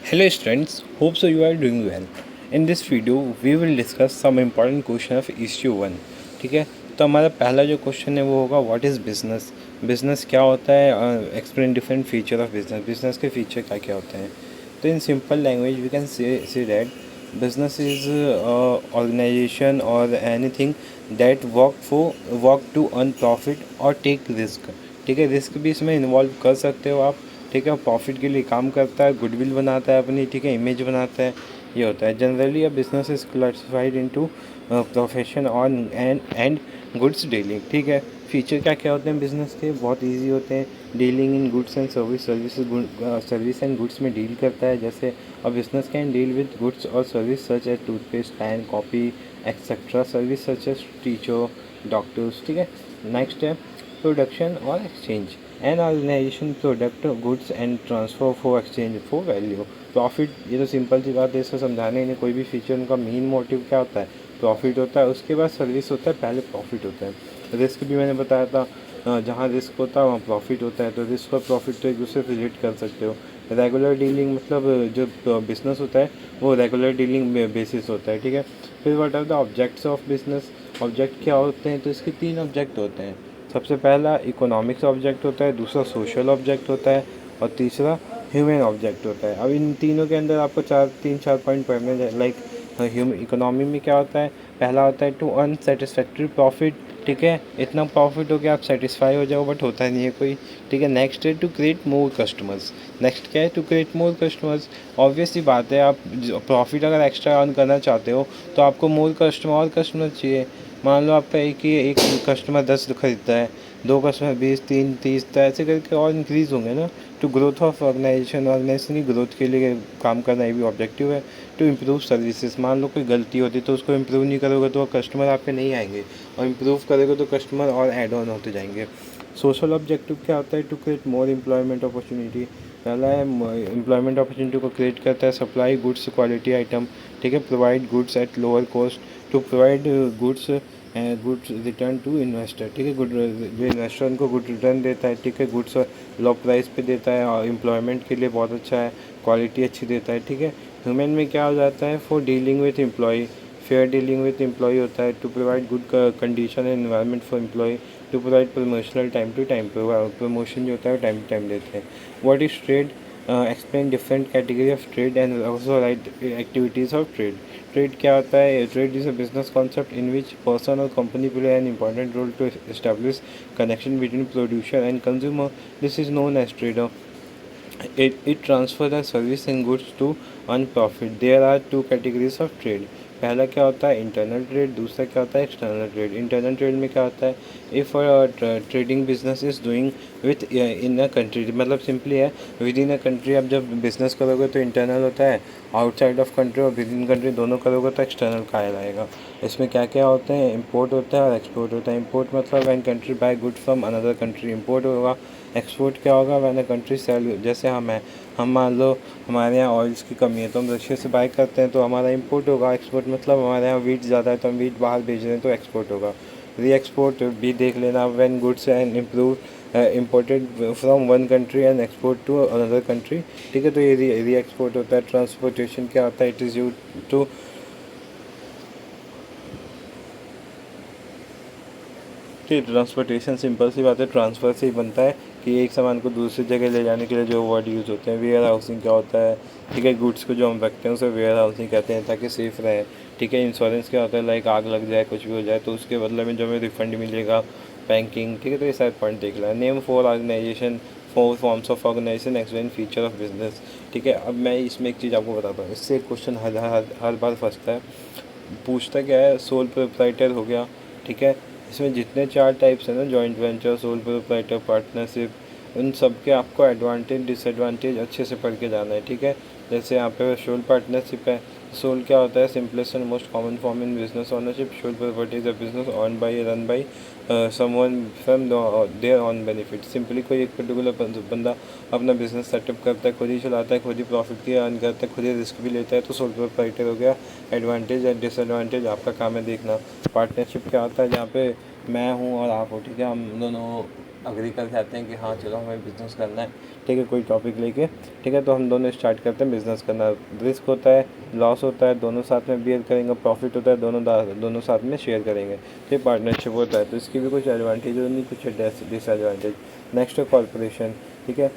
Hello students, hope so you are doing well. In this video we will discuss some important question of issue 1. ठीक है, तो हमारा पहला जो question है वो होगा व्हाट इज़ बिजनेस। बिजनेस क्या होता है, explain different feature of business. Business के फीचर क्या क्या होते हैं। तो in simple language we can say that business is organization और anything that work to earn profit और टेक रिस्क। ठीक है, रिस्क भी इसमें इन्वॉल्व कर सकते हो आप। ठीक है, प्रॉफिट के लिए काम करता है, गुडविल बनाता है अपनी, ठीक है, इमेज बनाता है, ये होता है। Generally a business is classified into profession on and goods dealing. ठीक है, फीचर क्या क्या होते हैं बिजनेस के, बहुत इजी होते हैं। Dealing in goods and service and goods में डील करता है। जैसे a business can deal with goods और service such as toothpaste, pen, copy etcetera. Service such as teacher, doctors. ठीक है, नेक्स्ट है प्रोडक्शन और exchange. An organization product goods and transfer for exchange for value. Profit, ये तो simple सी बात है, इसको समझाने नहीं। कोई भी फीचर उनका मेन मोटिव क्या होता है, प्रॉफिट होता है। उसके बाद सर्विस होता है, पहले प्रॉफिट होता है। रिस्क भी मैंने बताया था, जहाँ रिस्क होता है वहाँ प्रॉफिट होता है। तो रिस्क और प्रॉफिट तो एक दूसरे से रिलेट कर सकते हो। रेगुलर डीलिंग मतलब जो बिजनेस होता है वो रेगुलर डीलिंग बेसिस होता है। ठीक है, फिर what are the objects of business. Object क्या होते हैं, तो इसके 3 ऑब्जेक्ट होते हैं। सबसे पहला इकोनॉमिक्स ऑब्जेक्ट होता है, दूसरा सोशल ऑब्जेक्ट होता है और तीसरा ह्यूमन ऑब्जेक्ट होता है। अब इन तीनों के अंदर आपको 4 पॉइंट पढ़ने लाइक इकोनॉमी में क्या होता है। पहला होता है टू अर्न सेटिस्फैक्ट्री प्रॉफिट। ठीक है, इतना प्रॉफिट हो गया आप सेटिस्फाई हो जाओ, बट होता नहीं है कोई। ठीक है, नेक्स्ट है टू क्रिएट मोर कस्टमर्स। नेक्स्ट क्या है, to create more customers. Obvious सी बात है, आप प्रॉफिट अगर एक्स्ट्रा अर्न करना चाहते हो तो आपको मोर कस्टमर और कस्टमर चाहिए। मान लो आपका एक कस्टमर 10 खरीदता है, 2 कस्टमर 20, 3 30, तो ऐसे करके और इंक्रीज़ होंगे ना। टू ग्रोथ ऑफ ऑर्गेनाइजेशन की ग्रोथ के लिए काम करना ये भी ऑब्जेक्टिव है। टू इम्प्रूव सर्विसेज, मान लो कोई गलती होती तो उसको इम्प्रूव नहीं करोगे तो कस्टमर आपके नहीं आएंगे, और इम्प्रूव करोगे तो कस्टमर और ऐड ऑन होते जाएंगे। सोशल ऑब्जेक्टिव क्या होता है, to create more employment opportunity. पहला है एम्प्लॉयमेंट अपॉर्चुनिटी को क्रिएट करता है। Supply goods quality item. ठीक है, provide goods at lower cost. To provide goods return to investor. ठीक है, गुड जो इन्वेस्टर उनको गुड रिटर्न देता है। ठीक है, गुड्स लो प्राइस पे देता है और एम्प्लॉयमेंट के लिए बहुत अच्छा है, क्वालिटी अच्छी देता है। ठीक है, ह्यूमन में क्या हो जाता है, for dealing with employ, fair dealing with employ होता है। To provide good condition and environment for employ. To provide promotional time to time, promotion जो होता है टाइम टू टाइम देते हैं। What is trade, explain different category of trade and also write activities of trade. Trade क्या होता है, trade is a business concept in which person और company play an important role to establish connection between producer and consumer. This is known as trade. It transfer the service and goods to earn profit. There are 2 categories of trade. पहला क्या होता है internal trade, दूसरा क्या होता है external trade. Internal trade में क्या होता है, if trading business is doing with in a country, मतलब सिंपली है विद इन अ कंट्री। आप जब बिजनेस करोगे तो इंटरनल होता है, आउटसाइड ऑफ कंट्री और विद इन कंट्री दोनों करोगे तो एक्सटर्नल का आएगा। इसमें क्या क्या होते हैं, इम्पोर्ट होता है और एक्सपोर्ट होता है। इम्पोर्ट मतलब one country buy good from another country, import होगा। एक्सपोर्ट क्या होगा, वैन अ कंट्री सेल, जैसे हम मान लो हमारे यहाँ ऑयल्स की कमी है तो हम रशिया से बाय करते हैं तो हमारा इंपोर्ट होगा। एक्सपोर्ट मतलब हमारे यहाँ वीट ज़्यादा है तो हम वीट बाहर भेज रहे हैं तो एक्सपोर्ट होगा। री एक्सपोर्ट भी देख लेना, when goods and improve imported from one country and export to another country. ठीक है, तो ये री एक्सपोर्ट होता है। ट्रांसपोर्टेशन क्या होता है, इट इज़ यूज टू ठीक, ट्रांसपोर्टेशन सिंपल सी बात है, ट्रांसफ़र से ही बनता है कि एक सामान को दूसरी जगह ले जाने के लिए जो वर्ड यूज़ होते हैं। वेयर हाउसिंग क्या होता है, ठीक है, गुड्स को जो हम रखते हैं उसे वेयर हाउसिंग कहते हैं ताकि सेफ़ रहे। ठीक है, इंश्योरेंस क्या होता है, लाइक आग लग जाए कुछ भी हो जाए तो उसके बदले में जो हमें रिफंड मिलेगा। बैंकिंग, ठीक है, तो ये सारे पॉइंट देख लें। Name for organisation, four forms of organisation, explain feature of business. ठीक है, अब मैं इसमें एक चीज़ आपको बताता हूँ, इससे एक क्वेश्चन हर बार फंसता है। पूछता क्या है, सोल प्रोप्राइटर हो गया। ठीक है, इसमें जितने 4 टाइप्स हैं ना, joint venture, sole proprietor, partnership, उन सब के आपको एडवांटेज डिसएडवांटेज अच्छे से पढ़ के जाना है। ठीक है, जैसे यहाँ पे सोल पार्टनरशिप है। सोल क्या होता है, simplest and most common form in business ownership. Sole property is a business owned by run by someone from their own benefit. Simply कोई एक पर्टिकुलर बंदा अपना बिजनेस सेटअप करता है, खुद ही चलाता है, खुद ही प्रॉफिट की अर्न करता है, खुद ही रिस्क भी लेता है, तो सोल प्रोप्राइटर हो गया। एडवांटेज एंड डिसएडवांटेज आपका काम है देखना। पार्टनरशिप क्या होता है, जहाँ पे मैं हूँ और आप हो, ठीक है, हम दोनों अग्री कर जाते हैं कि हाँ चलो हमें बिज़नेस करना है, ठीक है, कोई टॉपिक लेके, ठीक है, तो हम दोनों स्टार्ट करते हैं बिज़नेस करना। रिस्क होता है, लॉस होता है, दोनों साथ में बियर करेंगे, प्रॉफिट होता है, दोनों साथ में शेयर करेंगे, तो ये पार्टनरशिप होता है। तो इसकी भी कुछ एडवांटेज और नहीं कुछ डिसएडवांटेज। नेक्स्ट है कॉर्पोरेशन, ठीक है।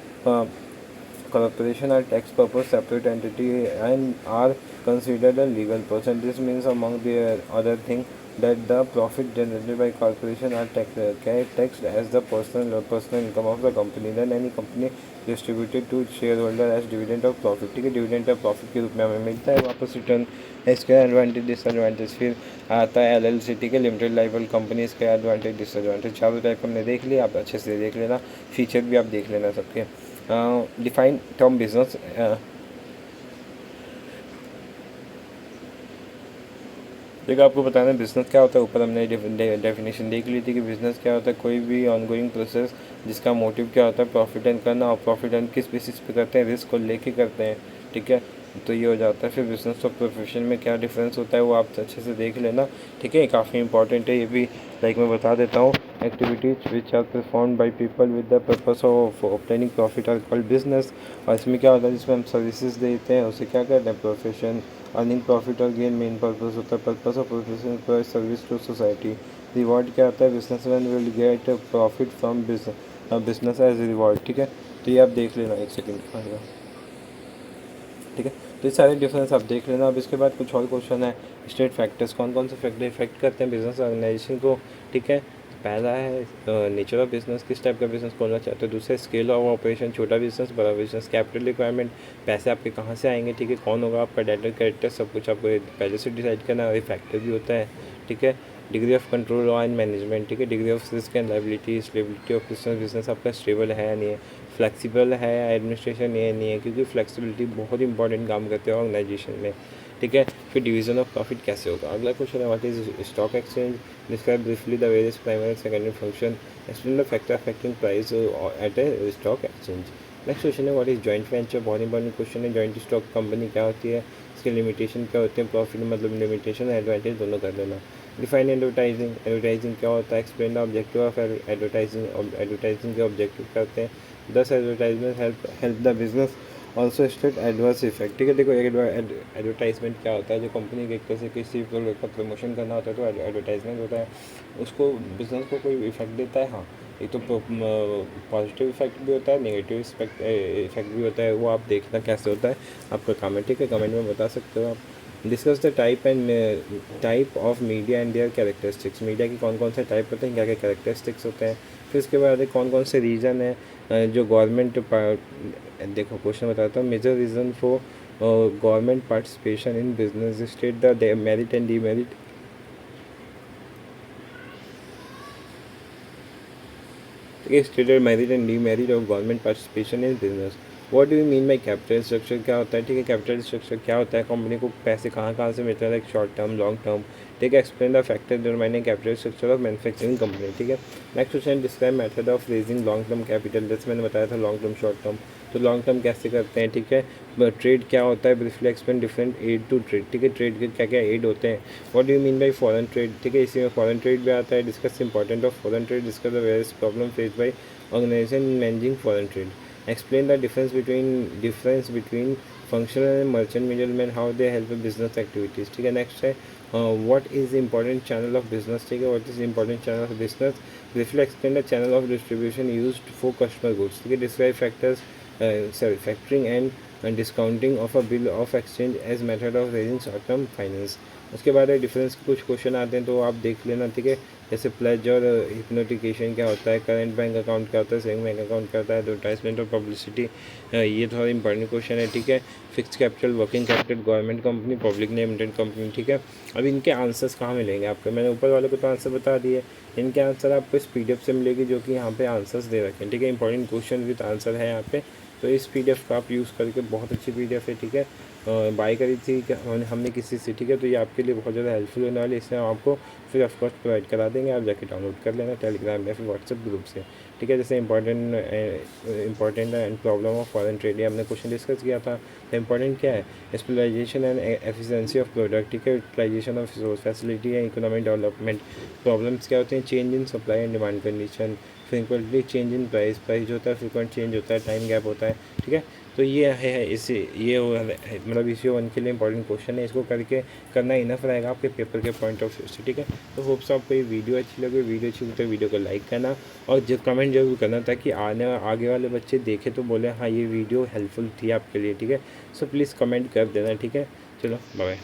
Corporation are tax purpose separate entity and are considered a legal person. This means among the other thing that the profit generated by corporation are taxed as the personal income of the company. Then any company distributed to shareholder as dividend of profit, ठीक है, dividend of profit के रूप में हमें मिलता है वापस return. इसके एडवांटेज डिसएडवांटेज फिर आता है LLC, ठीक है, लिमिटेड लाइबल कंपनी। इसके एडवांटेज डिसएडवांटेज चारों टाइप हमने देख लिया, आप अच्छे से देख लेना, फीचर भी आप देख लेना सबके। डिफाइन टर्म बिजनेस, देखो आपको बताना है बिज़नेस क्या होता है। ऊपर हमने डेफिनेशन देख ली थी कि बिज़नेस क्या होता है, कोई भी ऑनगोइंग प्रोसेस जिसका मोटिव क्या होता है प्रॉफिट अर्न करना, और प्रॉफिट अर्न किस बेसिस पे करते हैं, रिस्क को लेके करते हैं, ठीक है, तो ये हो जाता है। फिर बिज़नेस और प्रोफेशन में क्या डिफरेंस होता है वो आप अच्छे से देख लेना, ठीक है, काफ़ी इंपॉर्टेंट है ये भी। लाइक मैं बता देता हूँ, activities which are perform by people with the purpose of obtaining profit are called business. और इसमें क्या होता है, जिसमें हम सर्विसेज देते हैं उसे क्या कहते हैं, प्रोफेशन। अर्निंग प्रॉफिट और गेन मेन पर्पस होता है, purpose of profession provide service to society. Reward क्या होता है, businessman will get profit from business as reward, ठीक है, तो ये आप देख लेना, एक सेकेंड आएगा, ठीक है। तो ये सारे डिफरेंस आप देख लेना। अब इसके बाद कुछ और क्वेश्चन है, स्टेट फैक्टर्स, कौन कौन से फैक्टर इफेक्ट करते हैं बिजनेस ऑर्गेनाइजेशन को, ठीक है। पहला है नेचर ऑफ बिजनेस, किस टाइप का बिजनेस खोलना चाहते हो। दूसरा स्केल ऑफ ऑपरेशन, छोटा बिजनेस बड़ा बिजनेस। कैपिटल रिक्वायरमेंट, पैसे आपके कहाँ से आएंगे, ठीक है, कौन होगा आपका डायरेक्टर कैरेक्टर, सब कुछ आपको पहले से डिसाइड करना है, फैक्टर भी होता है, ठीक है। Degree of control and management, ठीक है, degree of risk and liability, stability of business आपका स्टेबल है या नहीं है, फ्लेक्सिबल है एडमिनिस्ट्रेशन ये नहीं है, क्योंकि फ्लेक्सिबिलिटी बहुत इंपॉर्टेंट काम करते हैं ऑर्गेनाइजेशन में, ठीक है। फिर डिवीजन ऑफ प्रॉफिट कैसे होगा। अगला क्वेश्चन है what is stock exchange, describe briefly the various primary and secondary function, explain the factor affecting price at a stock exchange. Next question है व्हाट इज जॉइंट वेंचर, बहुत important question है। Joint stock company क्या होती है, इसके limitation क्या होते हैं, प्रॉफिट मतलब लिमिटेशन एडवांटेज दोनों कर लेना। डिफाइन एडवर्टाइजिंग, एडवर्टाइजिंग क्या होता है, explain the objective of advertising, advertising के ऑब्जेक्टिव करते हैं। 10 advertisement help the business also state adverse effect, ठीक है। देखो एडवर्टाइजमेंट क्या होता है, जो कंपनी के कैसे किसी प्रोडक्ट का प्रमोशन करना होता है तो एडवर्टाइजमेंट होता है, उसको बिजनेस को कोई इफेक्ट देता है। हाँ, एक तो पॉजिटिव इफेक्ट भी होता है, नेगेटिव इफेक्ट भी होता है, वो आप देखना कैसे होता है, आपका काम है, ठीक है, कमेंट में बता सकते हो आप। Discuss the type of media and there characteristics, media की कौन कौन से टाइप होते हैं, क्या क्या कैरेक्टरिस्टिक्स होते हैं। फिर उसके बाद कौन कौन से रीज़न है जो गवर्नमेंट, देखो क्वेश्चन बताता हूँ, major reason for government participation in business, state the merit and demerit, stated merit and demerit of government participation in business. What do you mean by capital structure, क्या होता है, ठीक है, कैपिटल स्ट्रक्चर क्या होता है, कंपनी को पैसे कहाँ कहाँ से मिलता है, like short term long term, ठीक है। Explain the factor determining capital structure of manufacturing company, ठीक है। Next question, describe method of raising long term capital, जैसे मैंने बताया था लॉन्ग टर्म शॉर्ट टर्म, तो लॉन्ग टर्म कैसे करते हैं, ठीक है। ट्रेड क्या होता है, briefly explain different aid to trade, ठीक है, ट्रेड के क्या क्या एड होते हैं। What do you mean by foreign trade, ठीक है, इसी में फॉरेन ट्रेड भी आता है। Discuss important of foreign trade, discuss the various problem face by organization in managing foreign trade. Explain the difference between functional and merchant middlemen, how they help in business activities, ठीक है। Next है what is the important channel of business, ठीक है, what is the important channel of business, briefly explain the channel of distribution used for customer goods, ठीक है। describe factors factoring and discounting of a bill of exchange as method of raising short term finance। उसके बाद difference के कुछ question आते हैं तो आप देख लेना, ठीक है, जैसे प्लेज और हिप्नोटिकेशन क्या होता है, करंट बैंक अकाउंट क्या होता है, सेविंग बैंक अकाउंट क्या होता है, एडवर्टाइजमेंट और पब्लिसिटी, ये थोड़ा इंपॉर्टेंट क्वेश्चन है, ठीक है। Fix capital, working capital, government company, public limited company, ठीक है। अब इनके आंसर्स कहाँ मिलेंगे आपको, मैंने ऊपर वाले को तो आंसर बता दिए, इनके आंसर आपको इस PDF से मिलेगी जो कि यहाँ पे आंसर्स दे रखे हैं, ठीक है। इंपॉर्टेंट क्वेश्चन विद आंसर है यहाँ पे, तो इस PDF का आप यूज़ करके, बहुत अच्छी PDF है, ठीक है, बाई करी थी हमने किसी से, ठीक है, तो ये आपके लिए बहुत ज़्यादा हेल्पफुल होने वाली है, इसमें हम आपको फ्री ऑफ कॉस्ट प्रोवाइड करा देंगे, आप जाके डाउनलोड कर लेना टेलीग्राम या फिर व्हाट्सएप ग्रुप से, ठीक है। जैसे important and problem of foreign trade, ये हमने क्वेश्चन डिस्कस किया था, तो इंपॉर्टेंट क्या है, specialisation and efficiency of product, ठीक है, utilisation of resource, facility and economic development, problems क्या होते हैं, change in supply and demand condition, frequently change in price, price जो होता है फ्रिक्वेंट चेंज होता है, टाइम गैप होता है, ठीक है। तो ये है इसे ये मतलब ECO 1 के लिए इंपॉर्टेंट क्वेश्चन है, इसको करके करना इनफ रहेगा आपके पेपर के पॉइंट ऑफ व्यू से, ठीक है। तो होप्स आपको ये वीडियो अच्छी लगे, वीडियो अच्छी लगे तो वीडियो को लाइक करना और जो कमेंट जरूर करना, ताकि आगे वाले बच्चे देखें तो बोले हाँ ये वीडियो हेल्पफुल थी आपके लिए, ठीक है। सो प्लीज़ कमेंट कर देना, ठीक है। चलो बाय।